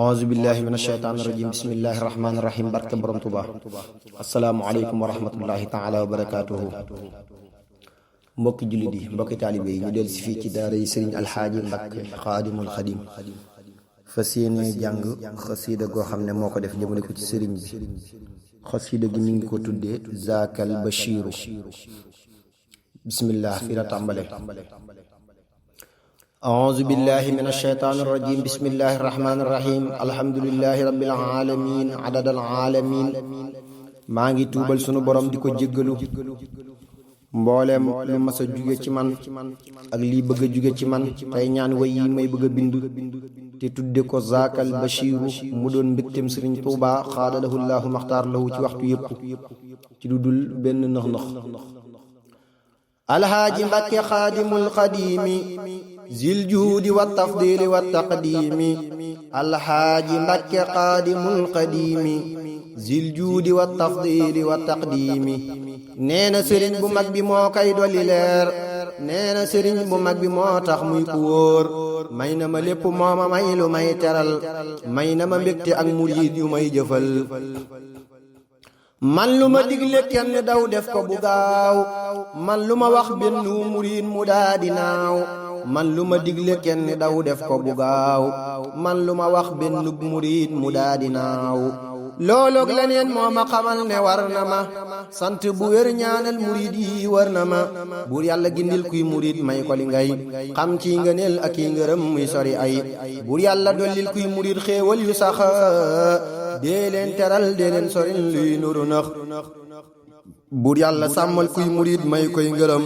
auzu billahi min asheytaani rajim bismillahi rahmaani rahim barke borom Tuuba asalaamu aleykum wa rahmatullahi taala wa barakaatuhu. mbokki jullit yi mbokki taalibe yi ñu del si fii ci daara yi sëriñ alxaaji Mbakke xaadimul xadim fas yéene jàng xasiida goo xam ne moo ko def jëmale ko ci sëriñ bi. xasiida gi mi ngi ko tuddee zaakal bashiru. bismillah fi la tàmbale. auzu billahi min asheytaani rajim bismillahi rahmaani rahim alhamdulillahi rabbil alamin adadal alamin. maa ngi tuubal sunu borom di ko jéggalu mbooleem lu mas a jóge ci man ak lii bëgg a jóge ci man tey ñaan way yi may bëgg a bind te tudde ko zaakal bashiru mu doon mbégtem sëriñ Tuuba xaadalahu llaahu maxtaar lahu ci waxtu yépp ci lu dul benn nëx-nëx. alhaaji Mbakke xaadimul xadiimi zil juudi wa tafdili wa taqdiimi. alhaaji Mbakke xaadimul xadiimi zil juudi wa tafdili wa taqdiimi. nee na sëriñ bu mag bi moo kay dolli leer, nee na sëriñ bu mag bi moo tax muy ku wóor. may na ma lépp moo ma may lu may teral, may na ma mbégte ak muriid yu may jëfal. man lu ma digle kenn daw def ko bu gaaw, man lu ma wax benn muriid mu daa di naaw. man lu ma digle kenn daw def ko bu gaaw, man lu ma wax benn muriid mu daa di naaw. looloog leneen moo ma xamal ne war na ma sant bu wér ñaanal murid yi war na ma. buur yàlla gindil kuy murid may ko li ngay xam ci ngëneel ak i ngërëm muy sori ay. buur yàlla dollil kuy murid xéewal yu sax, dee leen teral dee leen soril luy nuru nax. buur yàlla sàmmal kuy murid may koy ngërëm,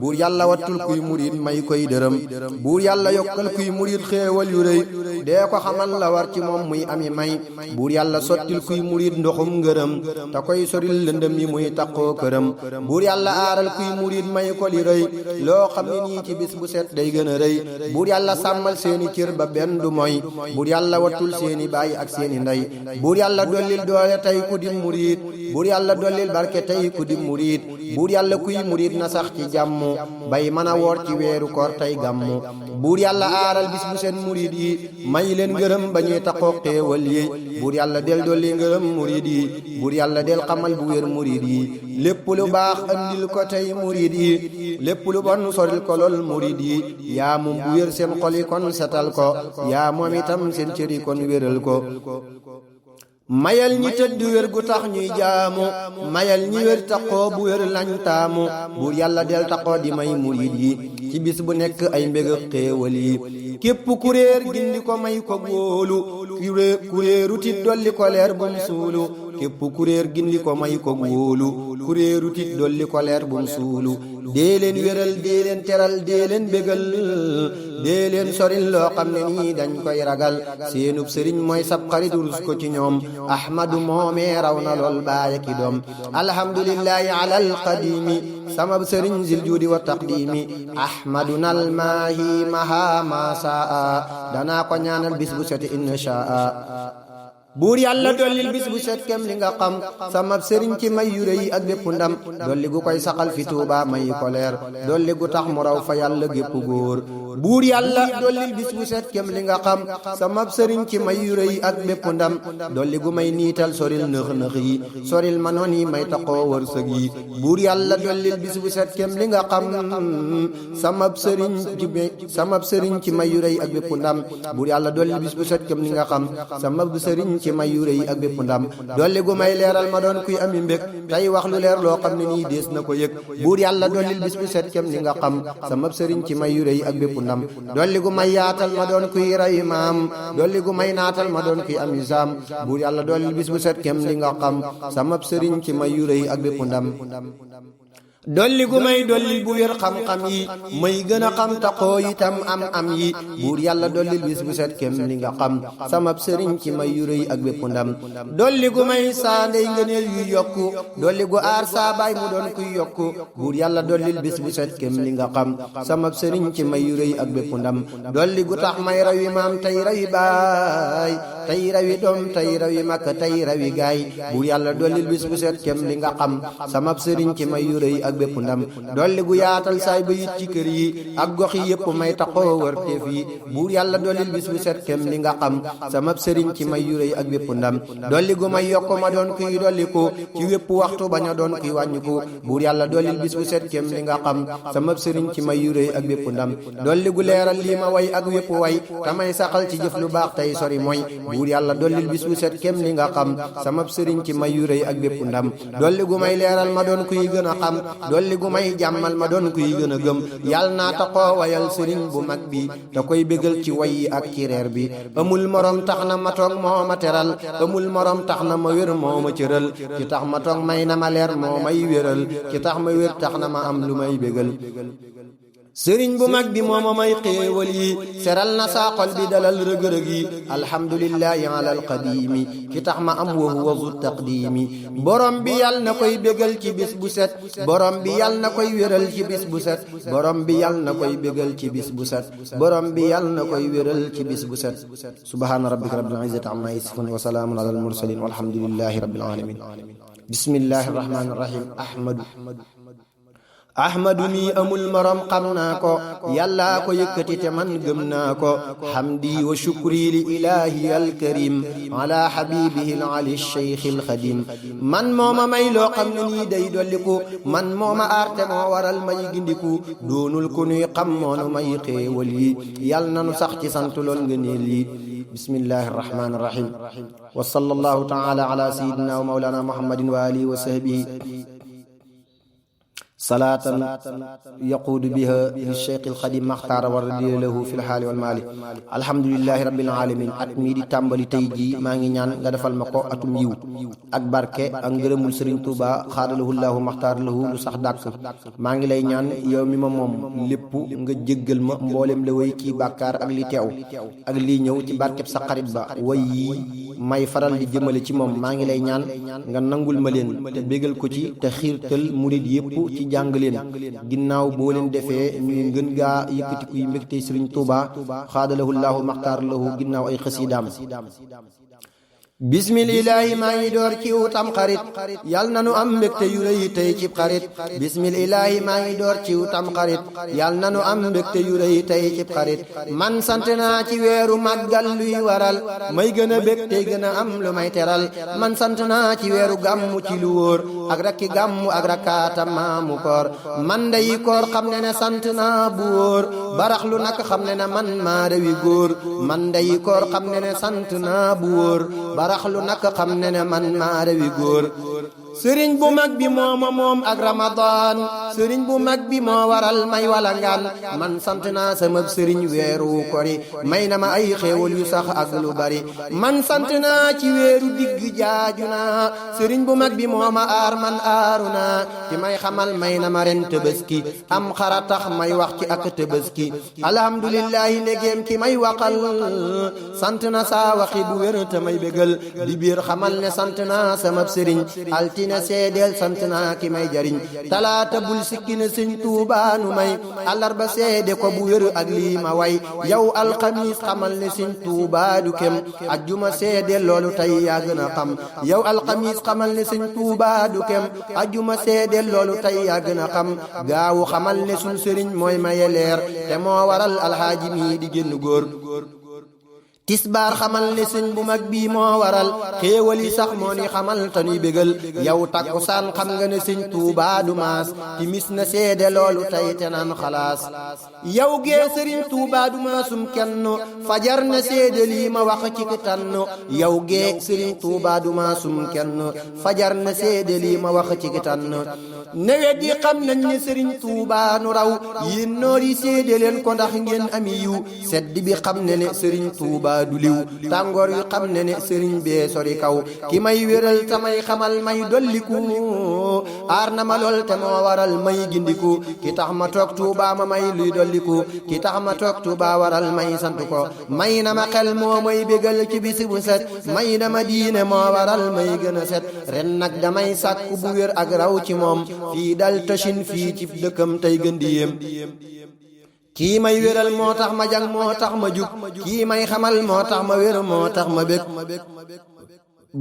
buur yàlla wattul kuy murid may koy dërëm. buur yàlla yokkal kuy murid xéewal yu rëy, dee ko xamal la war ci moom muy ami may. buur yàlla sottil kuy murid ndoxum ngërëm, te koy soril lëndëm yi muy taqoo këram. buur yàlla aaral kuy murid may ko li rëy, loo xam ne nii ci bis bu set day gën a rëy. buur yàlla sàmmal seeni cër ba benn du moy, buur yàlla wattul seeni baay ak seeni ndey. buur yàlla dollil doole tey ku di murid, buur yàlla dollil barke tey ku di murid. buur yàlla kuy murid na sax ci jàmm, bay mën a woor ci weeru koor tey gàmmu. buur yàlla aaral bis bu seen murid yi, may leen ngërëm ba ñuy taxoo xéewal yi. buur yàlla del dolli ngërëm murid yi, buur yàlla del xamal bu wér murid yi. lépp lu baax andil ko tey murid yi, lépp lu bon soril ko lool murid yi. yaa moom bu wér seen xol yi kon setal ko, yaa moom itam seen cër yi kon wéral ko. mayal ñi tëdd wér gu tax ñuy jaamu, mayal ñi wér taxoo bu wér lañ taamu. buur yàlla del taxoo di may murid yi ci bis bu nekk ay mbég ak xéewal yi. képp kuréer gindi ko may ko góolu, kuréeru tit dolli ko leer bum suulu. képp kuréer gindi ko may ko góolu, kuréeru tit dolli ko leer bum suulu. dee leen wéral dee leen teral dee leen bégal, dee leen soril loo xam ne nii dañ koy ragal. seenub sëriñ mooy sab xarit rus ko ci ñoom, ahmadu moomee raw na lool baaya ki doom. alhamdulillahi alal qadimi sama sëriñ zil juudi wa taqdimi. ahmaduna almaahi maha ma saa, danaa ko ñaanal bis bu seti inna shaa. buur yàlla dollil bis bu set kem li nga xam, sama sëriñ ci may yu rëy ak bépp ndam. dolli gu koy saxal fi Tuuba may ko leer, dolli gu tax mu raw fa yàlla gépp góor. buur yàlla dollil bis bu set kem li nga xam, sama sëriñ ci may yu rëy ak bépp ndam. dolli gu may niital soril nëx-nëx yi, soril ma noon yi may taxoo wërsëg yi. buur yàlla dollil bis bu set kem li nga xam, sama sëriñ ci may yu rëy ak bépp ndam. buur yàlla dollil bis bu set kem li nga xam, sama sëriñ ci may yu rëy ak bépp ndam. dolli gu may leeral ma doon kuy ami mbég, tey wax lu leer loo xam ne nii dees na ko yëg. buur yàlla dollil bis bu set kem li nga xam, sama sëriñ ci may yu rëy ak bépp ndam. dolli gu may yaatal ma doon kuy rawi maam, dolli gu may naatal ma doon kuy ami saam. buur yàlla dollil bis bu set kem li nga xam, sama sëriñ ci may yu rëy ak bépp ndam. dolli gu may dollil bu wér xam-xam yi, may gën a xam taxoo itam am yi. buur yàlla dollil bis bu set kem li nga xam, sama sëriñ ci may yu rëy ak bépp ndam. dolli gu may saa ndey ngëneel yu yokku, dolli gu aar saa baay mu doon kuy yokku. buur yàlla dollil bis bu set kem li nga xam, sama sëriñ ci may yu rëy ak bépp ndam. dolli gu tax may rawi maam tey rawi baay, tey rawi doom tey rawi makka tey rawi gaay. buur yàlla dollil bis bu set kem li nga xam, sama sëriñ ci may yu rëy ak ak bépp ndam dolli gu yaatal saay ba yit ci kër yi ak gox yi yépp may taxoo wërteef yi buur yàlla dollil bis bu set kem li nga xam samab sëriñ ci may yu rëy ak bépp ndam dolli gu may yokk ma doon kuy dolliku ci wépp waxtu bañ a doon kuy wàññiku buur yàlla dollil bis bu set kem li nga xam samab sëriñ ci may yu rëy ak bépp ndam dolli gu leeral lii ma way ak wépp way tamay saxal ci jëf lu baax tey sori mooy buur yàlla dollil bis bu set kem li nga xam samab sëriñ ci may yu rëy ak bépp ndam dolli gu may leeral ma doon kuy gën a xam dolli gu may jàmmal ma doon kuy gën a gëm yàlla naa taxoo wayal sëriñ bu mag bi te koy bégal ci way yi ak ci reer bi amul morom tax na ma toog moo ma teral amul morom tax na ma wér moo ma cëral ci tax ma toog may na ma leer moo may wéral ci tax ma wér tax na ma am lu may bégal sëriñ bu mag bi mooma may xéewal yi seral na saa xol bi dalal rëgërëg yi alhamdulillahi ala alqadimi ki tax ma am wa huwa zu taqdimi borom bi yal na koy bégal ci bis bu set borom bi yal na koy wéral ci bis bu set borom bi yal na koy bégal ci bis bu set borom bi yal na koy wéral ci bis bu set subhaana rabbika rabbil izzati amma yasifun wa salaamun ala al mursalin walhamdulillahi rabbil alamin bismillahi rahmani rahim ahmadu mi amul morom xam naa ko yàllaa ko yëkkati te man gëm naa ko hamdi wa shukri li ilahi alkarim ala habibihi ali cheikh alxadim man mooma may loo xam ne nii day dolliku man mooma aarte moo waral may gindiku doonul ku nuy xam moonu may xéewal yi yàl nanu sax ci sant lool ngëneel yi bismillahi arrahmani irrahim wa sallallahu taala ala sayidina wa mawlana muhammadin wa alihi wa sahbihi salaatan yaquudu biha cheikh alxadim maxtaara wa radiya lahu fi lxaali walmaali alhamdulilahi rabbil alamin at mii di tàmbali tey jii maa ngi ñaan nga defal ma ko atum yiw ak barke ak ngërëmul sëriñ Tuuba xaadalahu llahu maxtaar lahu lu sax dàkk maa ngi lay ñaan yow mi ma moom lépp nga jéggal ma mboolem la way kii bàkkaar ak li teew ak lii ñëw ci barkeb sa xarit ba way yi may faral di jëmale ci moom maa ngi lay ñaan nga nangul ma leen te bégal ko ci te xiirtal murid yépp ci jàng leen ginnaaw boo leen defee ñuy ngën gaa yëkkati kuy mbégte sëriñ Tuuba xaadalahu llahu maxtaar lahu ginnaaw ay xasiidaam bismillaahi maa ngi door ci utam xarit yal na nu am mbégte yu rëy tey cib xarit bismillaahi maa ngi door ci utam xarit yal na nu am mbégte yu rëy tey cib xarit man sant naa ci weeru màggal luy waral may gën a bég tey gën a am lu may teral man sant naa ci weeru gàmmu ci lu wóor ak rakki gàmmu ak rakkaatam maamu koor man dayi koor xam ne ne sant naa bu wóor barax lu nak xam ne ne man maa rewi góor man dayi koor xam ne ne sant naa bu wóor baraxlu nak xam ne ne man maa rewi góor sëriñ bu mag bi mooma moom ak ramadan sëriñ bu mag bi moo waral may wala ngaan man sant naa sama sëriñ weeru kori may na ma ay xéewal yu sax ak lu bari man sant naa ci weeru digg jaaju naa sëriñ bu mag bi mooma aar man aaru naa ci may xamal may na ma ren tëbëski am xara tax may wax ci ak tëbëski alhamdulillahi ndegéem ki may waxal sant na saa waxi bu wér te may bégal di biir xamal ne sant naa sama sëriñ altine seedeel sant naa ki may jariñ talaata bul sikki ne sëñ Tuubaa nu may àllarba seede ko bu wér ak lii ma way yow alxamis xamal ne sëñ Tuubaa du kem ajjuma seedeel loolu tey yaa gën a xam yow alxamis xamal ne sëñ Tuubaa du kem ajjuma seedeel loolu tey yaa gën a xam gaawu xamal ne suñ sëriñ mooy maye leer te moo waral alxaaji mi di génn góor tisbaar xamal ne sëñ bu mag bii moo waral xéewali sax moo ni xamal te nuy bégal yow takkusaan xam nga ne sëñ Tuubaa du maas timis na seede loolu tey te naan xalaas yow gee sëriñ Tuubaa du maasum kenn fajar na seede lii ma wax ci ki tànn yow gee sëriñ Tuubaa du maasum kenn fajar na seede lii ma wax ci ki tànn nawet yi xam nañ ne sëriñ Tuubaa nu raw yéen noor yi seede leen ko ndax ngeen ami yiw sedd bi xam ne ne sëriñ Tuubaa du liw tàngoor yu xam ne ne sëriñ bee sori kaw ki may wéral tamay xamal may dolliku aar na ma lool te moo waral may gindiku ki tax ma toog Tuubaa ma may luy dolliku ki tax ma toog Tuubaa waral may sant ko may na ma xel moo may bégal ci bis bu set may na ma diine moo waral may gën a set ren nag damay sàkku bu wér ak raw ci moom fii dal tashin fii ci dëkkam tey gën di yéem kii may wéral moo tax ma jàng moo tax ma jug kii may xamal moo tax ma wér moo tax ma bég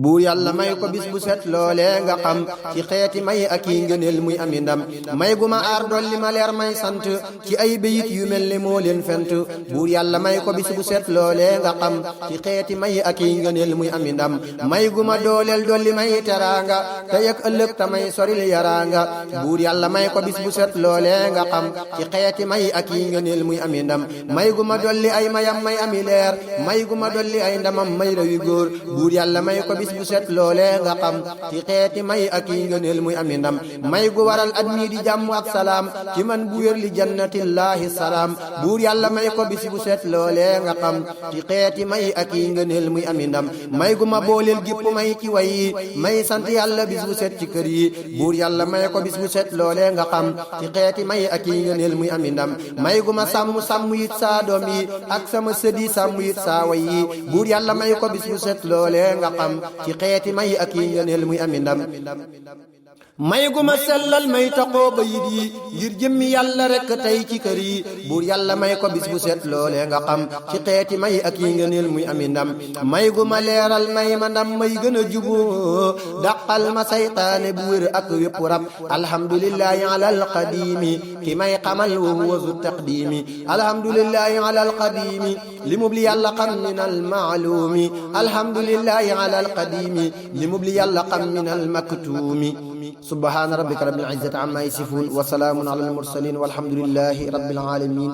buur yàlla may ko bis bu set loolee nga xam ci xeeti may ak yi ngëneel muy ami ndam may gu ma aar dolli ma leer may sant ci ay béyit yu mel ni moo leen fent buur yàlla may ko bis bu set loolee nga xam ci xeeti may ak yi ngëneel muy ami ndam may gu ma dooleel dolli may teraanga tey ak ëllëg ta may soril yaraanga buur yàlla may ko bis bu set loolee nga xam ci xeeti may ak yi ngëneel muy ami ndam may gu ma dolli ay mayam may ami leer may gu ma dolli ay ndamam may rawi góor buur yàlla may ko bis bu set loolee nga xam ci xeeti may ak yi ngëneel muy ami ndam may gu waral at mii di jàmm ak salaam ci man bu wér li jannatillaahi salaam buur yàlla may ko bis bu set loolee nga xam ci xeeti may ak yi ngëneel muy ami ndam may gu ma booleel gépp may ci way yi may sant yàlla bis bu set ci kër yi buur yàlla may ko bis bu set loolee nga xam ci xeeti may ak yi ngëneel muy ami ndam may gu ma sàmm yit saa doom yi ak sama sëdi sàmm yit saa way yi buur yàlla may ko bis bu set loolee nga xam ci xeeti may ak yi ngëneel muy ami ndam may gu ma sellal may taxoo bayit yi ngir jëmmi yàlla rekk tey ci kër yi buur yàlla may ko bis bu set loolee nga xam ci xeeti may ak yi ngëneel muy ami ndam may gu ma leeral may ma ndam may gën a juboo dàqal ma saytaane bu wér ak wépp rab alhamdulillahi ala alqadimi ki may xamal wa huwa zu taqdimi alhamdulillahi ala alqadimi li mub li yàlla xam min almaalumi alhamdulillahi ala alqadimi li mub li yàlla xam min almaktuumi subhaana rabbika rabbil izzati amma yasifun wa salaamun ala al mursalin walhamdulillahi rabbil alamin.